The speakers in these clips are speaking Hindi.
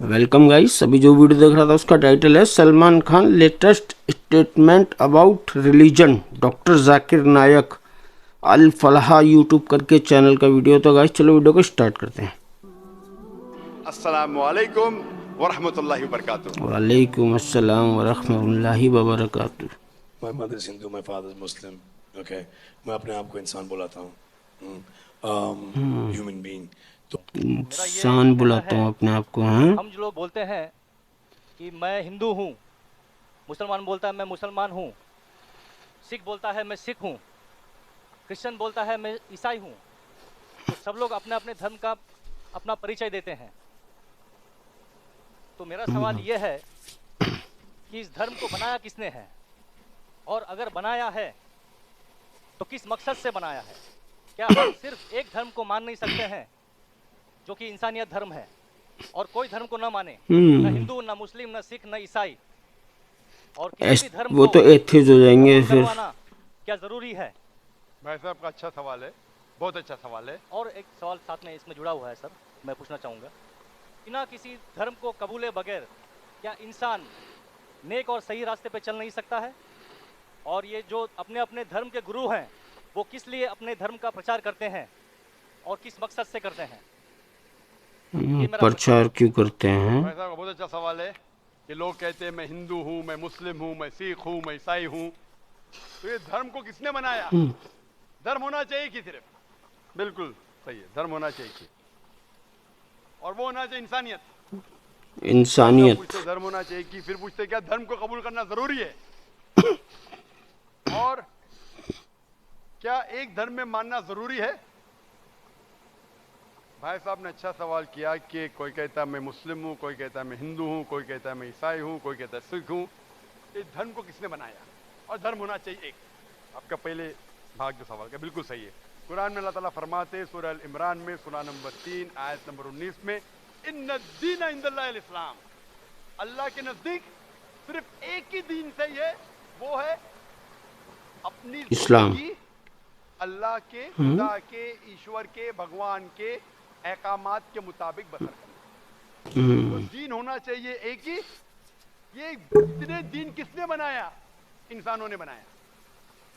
Welcome guys. अभी जो वीडियो देख रहा था उसका टाइटल है Salman Khan latest statement about religion, doctor Zakir Naik Al Falah YouTube करके चैनल का वीडियो। तो गाइस चलो वीडियो को स्टार्ट करते हैं। अस्सलामु अलैकुम वरहमतुल्लाहि वबरकातुहू। वालेकुम अस्सलाम वरहमतुल्लाहि वबरकातुह। My mother is Hindu, my father is Muslim. Okay, मैं अपने आप को इंसान बुलाता हूँ, ह्यूमन बीइंग। तो मेरा ये इंसान कहना बुलाता है, हूँ अपने आप को। हाँ, हम जो लोग बोलते हैं कि मैं हिंदू हूँ, मुसलमान बोलता है मैं मुसलमान हूँ, सिख बोलता है मैं सिख हूँ, क्रिश्चियन बोलता है मैं ईसाई हूँ। तो सब लोग अपने अपने धर्म का अपना परिचय देते हैं। तो मेरा सवाल ये है कि इस धर्म को बनाया किसने है, और अगर बनाया है तो किस मकसद से बनाया है। क्या हम सिर्फ एक धर्म को मान नहीं सकते हैं जो कि इंसानियत धर्म है, और कोई धर्म को ना माने, न हिंदू, न मुस्लिम, न सिख, न ईसाई, और किसी भी धर्म वो को तो एथिस्ट हो जाएंगे कबूल फिर। करवाना क्या जरूरी है? भाई साहब का अच्छा सवाल है, बहुत अच्छा सवाल है। और एक सवाल साथ में इसमें जुड़ा हुआ है सर, मैं पूछना चाहूँगा, बिना किसी धर्म को कबूले बगैर क्या इंसान नेक और सही रास्ते पे चल नहीं सकता है? और ये जो अपने अपने धर्म के गुरु हैं, वो किस लिए अपने धर्म का प्रचार करते हैं और किस मकसद से करते हैं? ये मेरा प्रचार क्यों करते हैं? भाई साहब का बहुत अच्छा सवाल है कि लोग कहते हैं मैं हिंदू हूँ, मैं मुस्लिम हूँ, मैं सिख हूँ, मैं ईसाई हूँ। तो ये धर्म को किसने बनाया? धर्म होना चाहिए कि सिर्फ, बिल्कुल सही है, धर्म होना चाहिए कि, और वो होना चाहिए इंसानियत। इंसानियत। पूछते धर्म होना चाहिए कि, फिर पूछते क्या धर्म को कबूल करना जरूरी है, और क्या एक धर्म में मानना जरूरी है? भाई साहब ने अच्छा सवाल किया कि कोई कहता है मैं मुस्लिम हूँ, कोई कहता है मैं हिंदू हूँ, कोई कहता है मैं ईसाई हूँ, कोई कहता है सिख हूँ। इस धर्म को किसने बनाया? और धर्म होना चाहिए एक। आपका पहले भाग जो सवाल का बिल्कुल सही है। कुरान में अल्लाह ताला फरमाते सूरह अल इमरान में सूरह नंबर 3 आयत नंबर 19 में, इन्ना दीन इंदल्लाहिल इस्लाम, अल्लाह के नजदीक सिर्फ एक ही दीन सही है, वो है अपनी इस्लाम। जिंदगी अल्लाह के, खुदा के, ईश्वर के, भगवान के अहकामात के मुताबिक बसर करना। तो दीन होना चाहिए एक ही। ये इतने दीन किसने बनाया? इंसानों ने बनाया।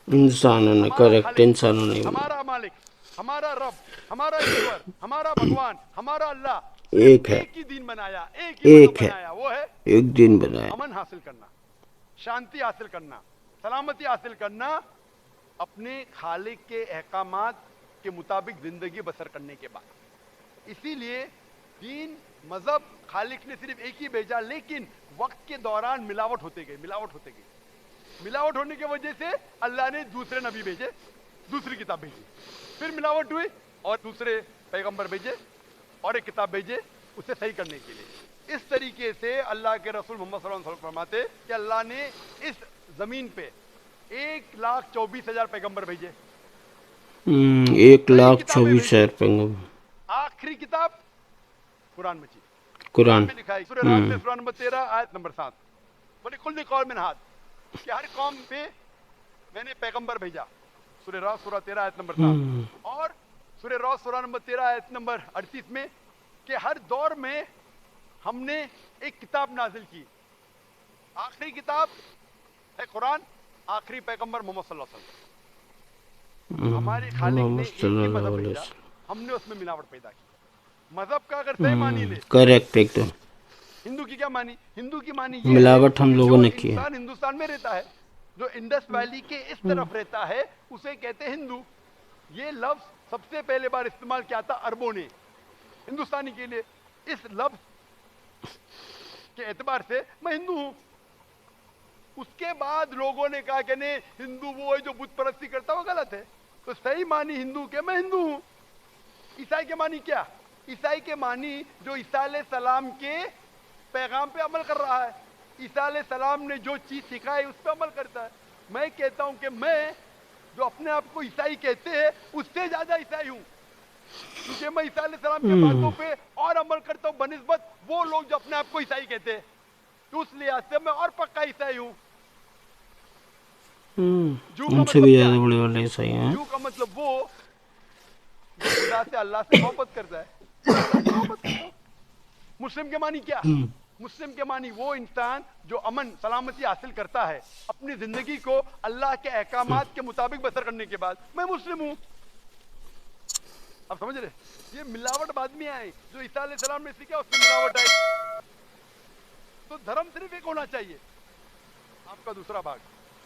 इंसानों ने, हमारा करेक्ट, खालिक, इंसानों ने। हमारा मालिक, हमारा रब, हमारा ईश्वर, हमारा भगवान, हमारा अल्लाह एक सिर्फ है, एक ही दीन बनाया, एक ही एक मजहब है, बनाया, वो है एक दिन बनाया। अमन हासिल करना, शांति हासिल करना, सलामती हासिल करना, अपने खालिक के अहकामात के मुताबिक जिंदगी बसर करने के बाद। इसीलिए दीन, मजहब खालिक ने सिर्फ एक ही भेजा, लेकिन वक्त के दौरान मिलावट होते गई, मिलावट होते गई। मिलावट होने की वजह से अल्लाह ने दूसरे नबी भेजे, दूसरी किताब भेजी, फिर मिलावट हुई और दूसरे पैगंबर भेजे और एक किताब भेजे उसे सही करने के लिए। इस तरीके से अल्लाह के रसूल मोहम्मद सल्लल्लाहु अलैहि वसल्लम फरमाते कि अल्लाह ने इस जमीन पे 1,24,000 पैगंबर भेजे, 1,24,000 पैगंबर। आखिरी किताब कुरान मजीद। कुरान। में लिखा है सूरह रात में सूरह नंबर 13 आयत नंबर 7, बोले कुल कौम में हाथ, कि हर कौम पे मैंने पैगंबर भेजा। सूरह रात सूरह 13 आयत नंबर 7 और सूरह रात सूरह नंबर 13 आयत नंबर 38 में कि हर दौर में हमने एक किताब नाजिल की। आखिरी किताब है कुरान, आखिरी पैगंबर मोहम्मद सल्लल्लाहु अलैहि वसल्लम। हमारे खालिक ने एक ही मजहब भेजा, हमने उसमें मिलावट पैदा की। मजहब का अगर सही मानी ले, करेक्ट एकदम। हिंदू की क्या मानी? हिंदू की मानी ये मिलावट हम है, लोगों जो ने की है। इंसान हिंदुस्तान में रहता है, जो इंडस वैली के इस तरफ रहता है, उसे कहते हैं हिंदू। ये लफ्ज सबसे पहले बार इस्तेमाल किया था अरबों ने हिंदुस्तानी के लिए। इस लफ्ज के एतबार से मैं हिंदू हूं। उसके बाद लोगों ने कहा कि नहीं, हिंदू वो है जो बुत परस्ती करता, वो गलत है। तो सही मानी हिंदू के मैं हिंदू हूं। ईसाई के मानी क्या? ईसाई के मानी जो ईसा अलैहिस्सलाम के पैगाम पे अमल कर रहा है, ईसा अलैहिस्सलाम ने जो चीज सिखाई उस पर अमल करता है। मैं कहता हूं कि मैं जो अपने आप को ईसाई कहते हैं उससे ज्यादा ईसाई हूं, क्योंकि मैं ईसा अलैहिस्सलाम के बातों पे और अमल करता हूं बनिस्बत वो लोग जो अपने आप को ईसाई कहते हैं। तो उस लिहाज से मैं और पक्का ईसाई हूं। जू का उनसे मतलब भी क्या? ज्यादा बड़े वाले सही हैं। जू का मतलब वो जो खुदा से, अल्लाह से मोहब्बत करता है, अल्लाह से मोहब्बत करता हूं। मुस्लिम के मानी क्या? मुस्लिम के मानी वो इंसान जो अमन सलामती हासिल करता है अपनी जिंदगी को अल्लाह के अहकामात के मुताबिक बसर करने के बाद, मैं मुस्लिम हूं। आप समझ रहे? ये मिलावट बाद में आए, जो ईसा अलैहिस्सलाम ने सीखा उसमें मिलावट आई। तो धर्म सिर्फ एक होना चाहिए। आपका दूसरा भाग,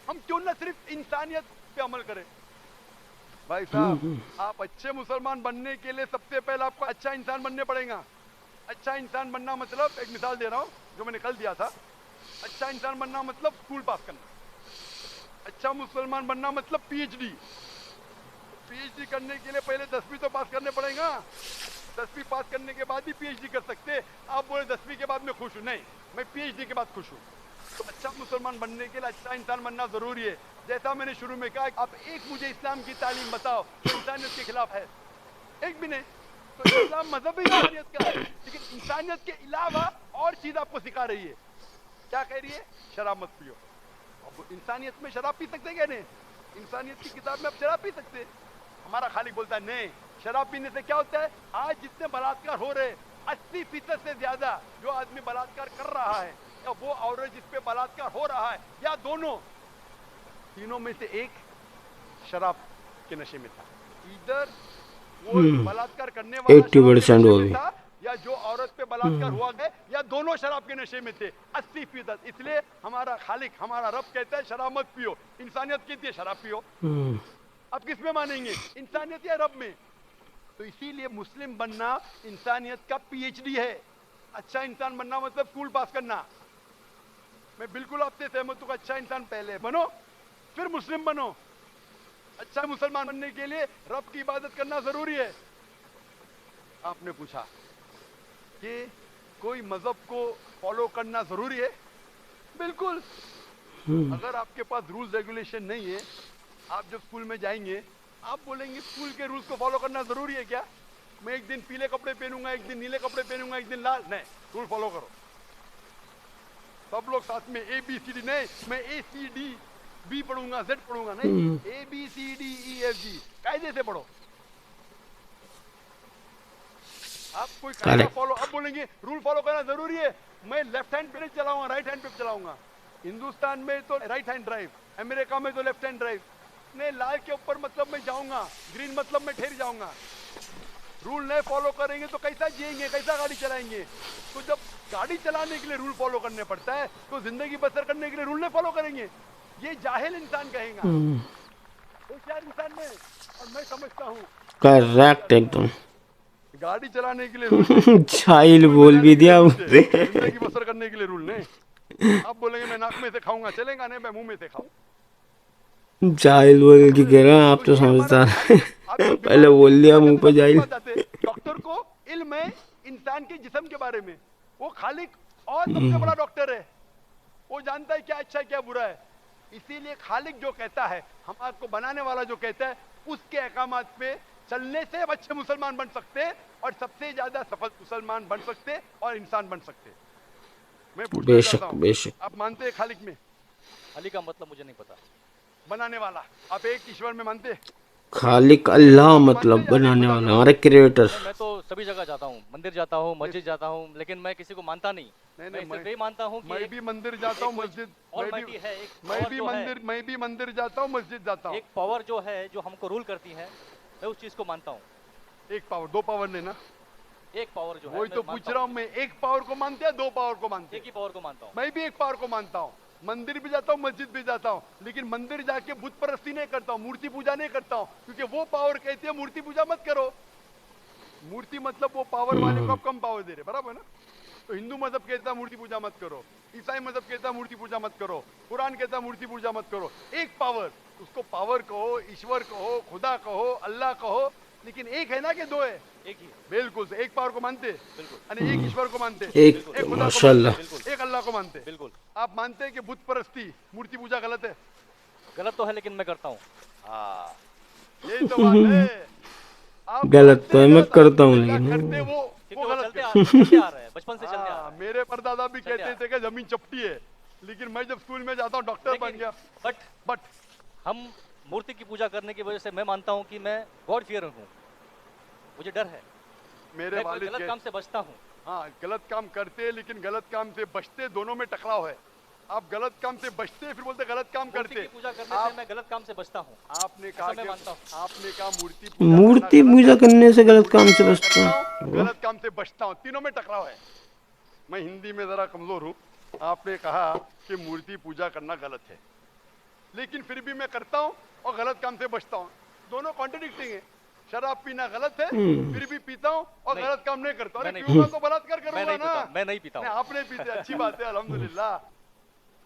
हम क्यों ना सिर्फ इंसानियत पे अमल करें? भाई साहब, आप अच्छे मुसलमान बनने के लिए सबसे पहले आपको अच्छा इंसान बनने पड़ेगा। अच्छा इंसान बनना मतलब, एक मिसाल दे रहा हूं जो मैंने कल दिया था। अच्छा इंसान बनना मतलब स्कूल पास करना। अच्छा मुसलमान बनना मतलब पीएचडी। पीएचडी करने के लिए पहले 10वीं तो पास करने पड़ेगा। 10वीं पास करने के बाद ही पीएचडी कर सकते। आप बोले 10वीं के बाद मैं खुश हूं, नहीं, मैं पीएचडी के बाद खुश हूं। तो अच्छा मुसलमान बनने के लिए अच्छा इंसान बनना जरूरी है। जैसा मैंने शुरू में कहा, आप एक मुझे इस्लाम की तालीम बताओ जो इंसानियत के खिलाफ है, एक भी नहीं। तो इस्लाम मजहब ही इंसानियत का है, लेकिन इंसानियत के अलावा और चीज आपको सिखा रही है। क्या कह रही है? शराब मत पियो। अब इंसानियत में शराब पी सकते क्या? नहीं, इंसानियत की किताब में आप शराब पी सकते। हमारा खालिक बोलता है नहीं, शराब पीने से क्या होता है? आज जितने बलात्कार हो रहे 80% से ज्यादा जो आदमी बलात्कार कर रहा है या वो औरत जिस पे बलात्कार हो रहा है या दोनों, तीनों में से एक शराब के नशे में था। इधर वो बलात्कार करने वाला 80% हो गई, था या जो औरत पे बलात्कार हुआ गया या दोनों शराब के नशे में थे 80%। इसलिए हमारा खालिक, हमारा रब कहता है शराब मत पियो। इंसानियत कहती है शराब पियो। आप किस में मानेंगे, इंसानियत या रब में? तो इसीलिए मुस्लिम बनना इंसानियत का पीएचडी है। अच्छा इंसान बनना मतलब स्कूल पास करना। मैं बिल्कुल आपसे सहमत हूं। अच्छा इंसान पहले बनो फिर मुस्लिम बनो। अच्छा मुसलमान बनने के लिए रब की इबादत करना जरूरी है। आपने पूछा कि कोई मजहब को फॉलो करना जरूरी है? बिल्कुल। अगर आपके पास रूल्स रेगुलेशन नहीं है, आप जब स्कूल में जाएंगे आप बोलेंगे स्कूल के रूल्स को फॉलो करना जरूरी है क्या? मैं एक दिन पीले कपड़े पहनूंगा, एक दिन नीले कपड़े पहनूंगा, एक दिन लाल, नहीं, रूल फॉलो करो। सब लोग साथ में ABCD, नहीं मैं ACD B पढ़ूंगा, Z पढ़ूंगा, नहीं, ABCDEFG कायदे से पढ़ो। आप कोई कायदा फॉलो, अब बोलेंगे रूल फॉलो करना जरूरी है, मैं लेफ्ट हैंड पे चलाऊंगा, राइट हैंड पे चलाऊंगा। हिंदुस्तान में तो राइट हैंड ड्राइव, अमेरिका में तो लेफ्ट हैंड ड्राइव। नहीं, लाल के ऊपर मतलब मैं जाऊंगा, ग्रीन मतलब मैं ठहर जाऊंगा। रूल नहीं फॉलो करेंगे तो कैसा जिएंगे, कैसा गाड़ी चलाएंगे? तो जब गाड़ी चलाने के लिए रूल फॉलो करने पड़ता है तो जिंदगी बसर करने के लिए रूल नहीं फॉलो करेंगे? ये जाहिल इंसान कहेगा। होशियार इंसान में, और मैं समझता हूँ करेक्ट एकदम। गाड़ी चलाने के लिए रूल जाहिल बोल भी दिया मुझे। जिंदगी बसर करने के लिए रूल नहीं। आप बोलेंगे मैं नाक में से खाऊंगा, चलेगा नहीं, मैं मुंह में से खाऊं। जाहिल बोल के कह रहा हूं, आप तो समझदार। पहले बोल दिया मुंह पे जाहिल। डॉक्टर को इल्म है इंसान के जिस्म के बारे में, वो खालिक और सबसे बड़ा डॉक्टर है, वो जानता है क्या अच्छा है क्या बुरा है। इसीलिए खालिक जो कहता है, हम आपको बनाने वाला जो कहता है, उसके अहकामात पे चलने से अच्छे मुसलमान बन सकते और सबसे ज्यादा सफल मुसलमान बन सकते और इंसान बन सकते। मैं पूछना चाहता हूं, बेशक आप मानते हैं खालिक में? खालिक का मतलब मुझे नहीं पता। बनाने वाला, आप एक ईश्वर में मानते हैं? खालिक अल्लाह मतलब बनाने वाला, हमारे क्रिएटर। मैं तो सभी जगह जाता हूँ, मंदिर जाता हूँ, मस्जिद जाता हूँ, लेकिन मैं किसी को मानता नहीं। मैं सिर्फ यही मानता हूँ कि मैं भी मंदिर जाता हूँ, मस्जिद, मैं भी मंदिर जाता हूँ, मस्जिद जाता हूँ। एक पावर जो है जो हमको रूल करती है, मैं उस चीज को मानता हूँ। एक पावर, दो पावर नहीं ना, एक पावर जो है, वही तो पूछ रहा हूँ मैं। एक पावर को मानते हैं, दो पावर को मानते हैं? एक ही पावर को मानता हूँ। मैं भी एक पावर को मानता हूँ। मंदिर भी जाता हूँ, मस्जिद भी जाता हूँ, लेकिन मंदिर जाके बुत परस्ती नहीं करता हूँ, मूर्ति पूजा नहीं करता हूँ, क्योंकि वो पावर कहती है मूर्ति पूजा मत करो। मूर्ति मतलब वो पावर वाले को आप कम पावर दे रहे, बराबर ना? तो हिंदू मजहब कहता है मूर्ति पूजा मत करो, ईसाई मजहब कहता है मूर्ति पूजा मत करो, कुरान कहता है मूर्ति पूजा मत करो। एक पावर, उसको पावर कहो, ईश्वर कहो, खुदा कहो, अल्लाह कहो, लेकिन एक है ना कि दो है? एक ही। बिल्कुल से एक पावर को मानते, बिल्कुल। एक ईश्वर को मानते, एक खुदा को माशाल्लाह, मानते, एक अल्लाह को मानते। बिल्कुल। आप मानते हैं कि बुत परस्ती, मूर्ति पूजा गलत है? गलत तो है, लेकिन मैं करता हूँ। हाँ, यही तो बात है। आप गलत तो है, मैं करता हूँ, लेकिन करते वो गलत चलते आ रहा है, बचपन से चलते आ रहा है। मेरे परदादा भी कहते थे कि जमीन चपटी है, लेकिन मैं जब स्कूल में जाता हूँ डॉक्टर बन गया। बट हम मूर्ति की पूजा करने की वजह से मैं मानता हूँ कि मैं गॉड फियर हूँ, मुझे डर है, मेरे मैं वालिद गलत काम से बचता हूँ। हाँ, गलत काम करते लेकिन गलत काम से बचते, दोनों में टकराव है। आप गलत काम से बचते फिर बोलते गलत काम मूर्ति करते। की पूजा करने आप से मैं गलत काम से बचता हूँ, आपने ऐसा कहा मैं कि मानता हूँ। आपने कहा मूर्ति मूर्ति पूजा करने से गलत काम से बचता हूँ, हूँ। गलत काम से बचता हूँ, तीनों में टकराव है। मैं हिंदी में जरा कमजोर हूँ। आपने कहा कि मूर्ति पूजा करना गलत है, लेकिन फिर भी मैं करता हूँ और गलत काम से बचता हूँ, दोनों कॉन्ट्रडिक्टिंग है। शराब पीना गलत है, फिर भी पीता हूँ और नहीं, गलत काम नहीं करता। अरे मैं नहीं पीऊंगा तो बलात्कार मैं करूंगा नहीं ना। पीता, मैं नहीं पीता नहीं, हूँ। आप नहीं पीते, अच्छी बात है, अल्हम्दुलिल्लाह।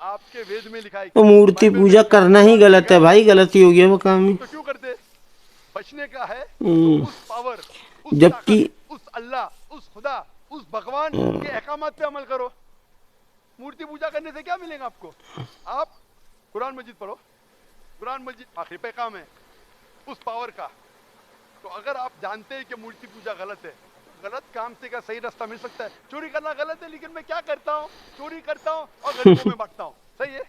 आपके वेद में लिखा है तो मूर्ति बाइबल में पूजा लिखा है, करना ही कुरान में गलत लिखा है भाई, गलती हो गया वो काम ही। तो क्यों करते? बचने का है तो उस पावर, उस जबकि ताकत, उस अल्लाह, उस खुदा, उस भगवान के अहकामात पे अमल करो। मूर्ति पूजा करने से क्या मिलेगा आपको? आप कुरान मजीद पढ़ो, कुरान मजीद आखिरी पैगाम है उस पावर का। तो अगर आप जानते हैं कि मूर्ति पूजा गलत है, गलत काम से क्या सही रास्ता मिल सकता है? चोरी करना गलत है, लेकिन मैं क्या करता हूँ? चोरी करता हूँ और गरीबों में बांटता हूँ। सही है?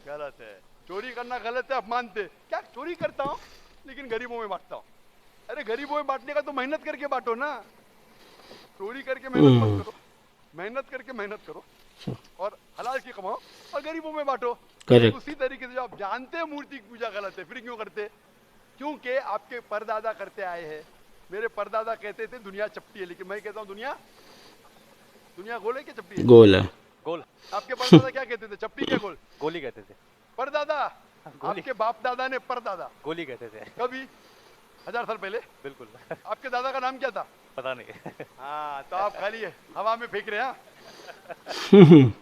गलत है। चोरी करना गलत है, आप मानते? क्या चोरी करता हूँ लेकिन गरीबों में बांटता हूँ। अरे गरीबों में बांटने का तो मेहनत करके बांटो ना, चोरी करके मेहनत मत करो। मेहनत करके मेहनत करो और हलाल की कमाओ और गरीबों में बांटो। करेक्ट। उसी तरीके से जो आप जानते हैं मूर्ति की पूजा गलत है, फिर क्यों करते? क्योंकि आपके परदादा करते आए हैं। मेरे परदादा कहते थे दुनिया चपटी है, लेकिन मैं कहता हूँ दुनिया गोल है कि चपटी है? गोल है। गोल, आपके परदादा क्या कहते थे, चपटी क्या गोल? गोली कहते थे, परदादा। गोली। आपके बाप दादा ने परदादा गोली कहते थे, कभी 1000 साल पहले। बिल्कुल। आपके दादा का नाम क्या था? पता नहीं। हाँ, तो आप खाली हवा में फेंक रहे हैं। हाँ?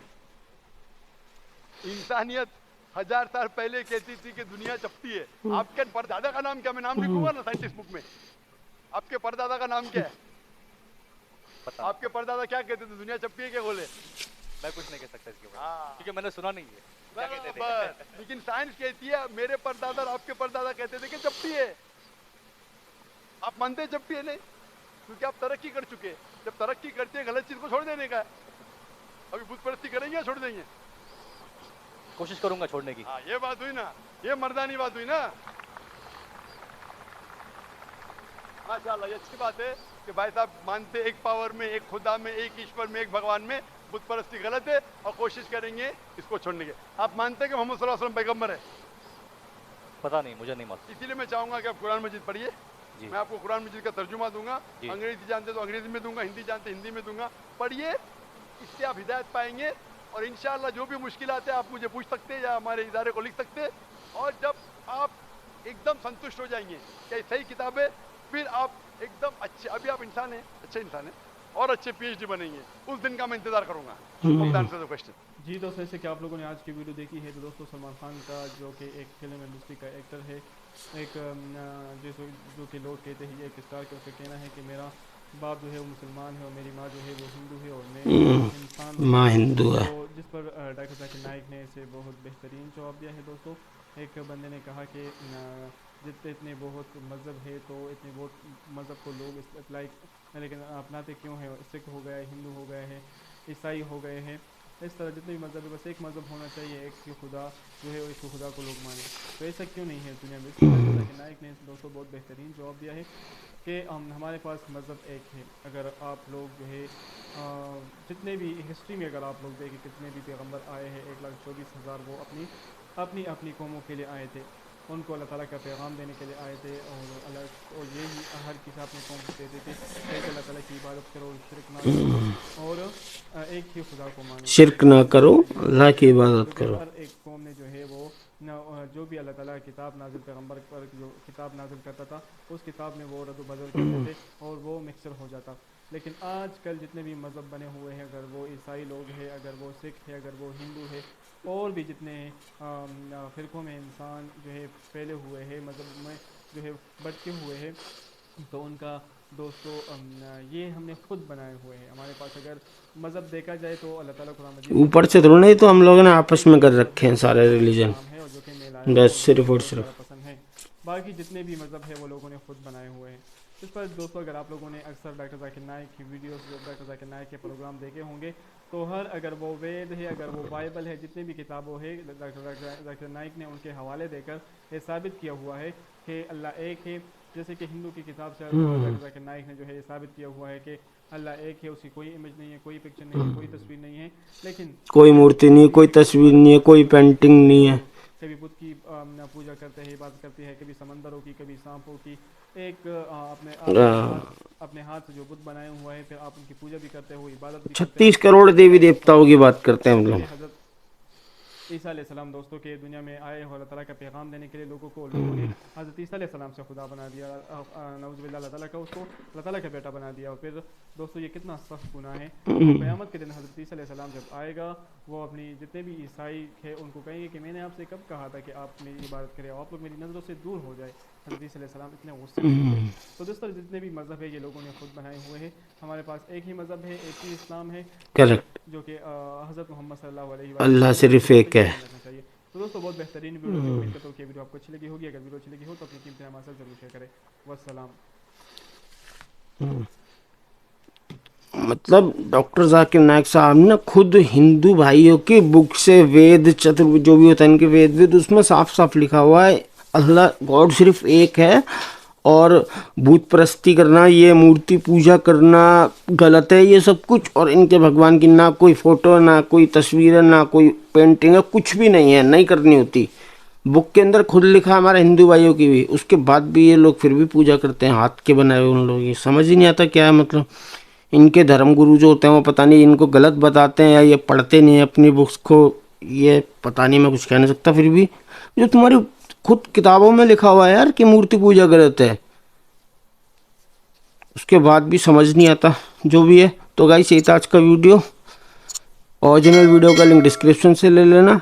इंसानियत 1000 साल पहले कहती थी कि दुनिया चपटी है। आपके परदादा का नाम क्या? मैं नाम लिखूंगा ना साइंटिस्ट बुक में। आपके परदादा का नाम क्या है? पता आपके परदादा क्या कहते थे, दुनिया चपटी है क्या गोले? मैं कुछ नहीं कह सकता इसके बारे में, हाँ। क्योंकि मैंने सुना नहीं है क्या कहते थे। बस, लेकिन साइंस कहती है मेरे परदादा और आपके परदादा कहते थे कि चपटी है। आप मानते हैं चपटी है? नहीं, क्योंकि आप तरक्की कर चुके हैं। जब तरक्की करते हैं गलत चीज को छोड़ देने का है। अभी बुत परस्ती करेंगे या छोड़ देंगे? कोशिश करूंगा छोड़ने की। हाँ, ये बात हुई ना, ये मर्दानी बात हुई ना। माशाल्लाह, ये अच्छी बात है कि भाई साहब मानते एक पावर में, एक खुदा में, एक ईश्वर में, एक भगवान में। बुत परस्ती गलत है और कोशिश करेंगे इसको छोड़ने की। आप मानते हैं कि मोहम्मद सल्लल्लाहु अलैहि वसल्लम पैगंबर है? पता नहीं, मुझे नहीं मालूम। इसीलिए मैं चाहूंगा कि आप कुरान मजीद पढ़िए। जी। मैं आपको कुरान मजीद का तर्जुमा दूंगा। जी। अंग्रेजी जानते तो अंग्रेजी में दूंगा, हिंदी जानते हिंदी में दूंगा। पढ़िए, इससे आप हिदायत पाएंगे और इंशाअल्लाह जो भी मुश्किल आते हैं आप मुझे पूछ सकते हैं या हमारे इदारे को लिख सकते हैं। और जब आप एकदम संतुष्ट हो जाएंगे कि ये सही किताब है, फिर आप एकदम अच्छे, अभी आप इंसान हैं, अच्छे इंसान हैं और अच्छे PhD बनेंगे। उस दिन का मैं इंतजार करूंगा। क्वेश्चन। जी दोस्तों, जैसे कि आप लोगों ने आज की वीडियो देखी है, तो दोस्तों सलमान खान का जो कि एक फिल्म इंडस्ट्री का एक्टर है, एक जो कि लोग कहते हैं ये एक स्टार के, उसका कहना है कि मेरा बाप जो है वो मुसलमान है और मेरी माँ जो है वो हिंदू है और मैं इंसान हूँ। माँ हिंदू है। तो जिस पर डॉक्टर जाकिर नाइक ने इसे बहुत बेहतरीन जवाब दिया है। दोस्तों, एक बंदे ने कहा कि जितने इतने बहुत मज़हब है तो इतने बहुत मज़हब को लोग अप्लाई लेकिन अपनाते क्यों हैं? सिख हो गए, हिंदू हो गए हैं, ईसाई हो गए हैं, इस तरह जितने भी मज़हब है बस एक मज़हब होना चाहिए, एक ही खुदा जो है एक खुदा को लोग माने। तो ऐसा क्यों नहीं है दुनिया में? जाकिर नाइक ने दोस्तों बहुत बेहतरीन जवाब दिया है कि हमारे पास मज़हब एक है। अगर आप लोग जो है जितने भी हिस्ट्री में अगर आप लोग देखें कितने भी पैगंबर आए हैं, 1,24,000 वो अपनी कौमों के लिए आए थे, उनको अल्लाह ताला का पैगाम देने के लिए आए थे। और यही हर किसी अपने कौम को देते थे कि अल्लाह ताला की इबादत करो, शिरक ना करो और एक ही खुदा को मानो, शिरक ना करो, अल्लाह की इबादत करो। हर एक कौम ने जो है वो जो भी अल्लाह ताला किताब नाजिल पैगंबर पर जो किताब नाजिल करता था उस किताब में वो रद्द बदल करते थे और वो मिक्सर हो जाता। लेकिन आजकल जितने भी मज़हब बने हुए हैं, अगर वो ईसाई लोग हैं, अगर वो सिख है, अगर वो हिंदू है, और भी जितने फ़िरक़ों में इंसान जो है फैले हुए हैं, मज़हब में जो है भटके हुए हैं, तो उनका दोस्तों ये हमने खुद बनाए हुए हैं। हमारे पास अगर मज़हब देखा जाए तो अल्लाह ताला कुरान मजीद ऊपर से थोड़ा नहीं, तो हम लोगों ने आपस में कर रखे हैं सारे रिलीजन, है और जो कि मेला बस सिर्फ और सिर्फ। पसंद है। बाकी जितने भी मज़हब है वो लोगों ने खुद बनाए हुए हैं। इस पर दोस्तों अगर आप लोगों ने अक्सर डॉक्टर जाकिर नाइक की वीडियोस, डॉक्टर जाकिर नाइक के प्रोग्राम देखे होंगे, तो हर अगर वो वेद है, अगर वो बाइबल है, जितने भी किताबों है, डॉक्टर जाकिर नाइक ने उनके हवाले देकर ये साबित किया हुआ है कि अल्लाह एक है। जैसे कि हिंदू की किताब से डॉक्टर जाकिर नाइक ने जो है ये साबित किया हुआ है कि अल्लाह एक है, उसकी कोई इमेज नहीं है, कोई पिक्चर नहीं है, कोई तस्वीर नहीं है, लेकिन कोई मूर्ति नहीं है, कोई तस्वीर नहीं है, कोई पेंटिंग नहीं है। कभी बुद्ध की पूजा करते हैं, इबादत करते हैं, कभी समंदरों की, कभी सांपों की। एक अपने हाथ से जो बुद्ध बनाए हुआ है, फिर आप उनकी पूजा भी करते हो, इबादत भी करते 36 करोड़ देवी देवताओं की बात करते हैं हम लोग। हो। हज़रत ईसा अलैहिस्सलाम दोस्तों के दुनिया में आए और अल्लाह ताला का पैगाम देने के लिए लोगों ने हज़रत ईसा अलैहिस्सलाम से खुदा बना दिया, नऊज़ुबिल्लाह अल्लाह ताला का उसको अल्लाह ताला का बेटा बना दिया। और फिर दोस्तों ये कितना सख्त गुनाह है। क़यामत के दिन हज़रत ईसा अलैहिस्सलाम जब आएगा, वो अपनी जितने भी ईसाई है उनको कहेंगे कि मैंने आपसे कब कहा था कि आप मेरी इबादत करें, आप लोग मेरी नज़रों से दूर हो जाए। हज़रत ईसा अलैहिस्सलाम इतने गुस्से में थे। तो दोस्तों जितने भी मज़हब है ये लोगों ने खुद बनाए हुए हैं। हमारे पास एक ही मज़हब है, एक ही इस्लाम है, करेक्ट, जो कि हज़रत मोहम्मद सल्लल्लाहु अलैहि अल्लाह सिर्फ एक है। चाहिए। तो दोस्तों बहुत बेहतरीन वीडियो थी, उम्मीद करता हूँ कि वीडियो आपको अच्छी लगी होगी। अगर वीडियो अच्छी लगी हो तो अपनी कीमती हमारे साथ जरूर शेयर करें। वस्सलाम। मतलब डॉक्टर जाकिर नायक साहब ने खुद हिंदू भाइयों की बुक से वेद चतुर्वेद जो भी होता है इनके वेद उसमें साफ साफ लिखा हुआ है अल्लाह गॉड सिर्फ एक है, और भूत परस्ती करना, ये मूर्ति पूजा करना गलत है ये सब कुछ। और इनके भगवान की ना कोई फोटो, ना कोई तस्वीर है, ना कोई पेंटिंग है, कुछ भी नहीं है, नहीं करनी होती। बुक के अंदर खुद लिखा है हमारे हिंदू भाइयों की भी, उसके बाद भी ये लोग फिर भी पूजा करते हैं हाथ के बनाए हुए उन लोग। ये समझ ही नहीं आता क्या है, मतलब इनके धर्म गुरु जो होते हैं वो पता नहीं इनको गलत बताते हैं या ये पढ़ते नहीं है अपनी बुक्स को, ये पता नहीं, मैं कुछ कह नहीं सकता। फिर भी जो तुम्हारी खुद किताबों में लिखा हुआ है यार कि मूर्ति पूजा गलत है, उसके बाद भी समझ नहीं आता। जो भी है तो गाइस यही था आज का वीडियो। ओरिजिनल वीडियो का लिंक डिस्क्रिप्शन से ले लेना।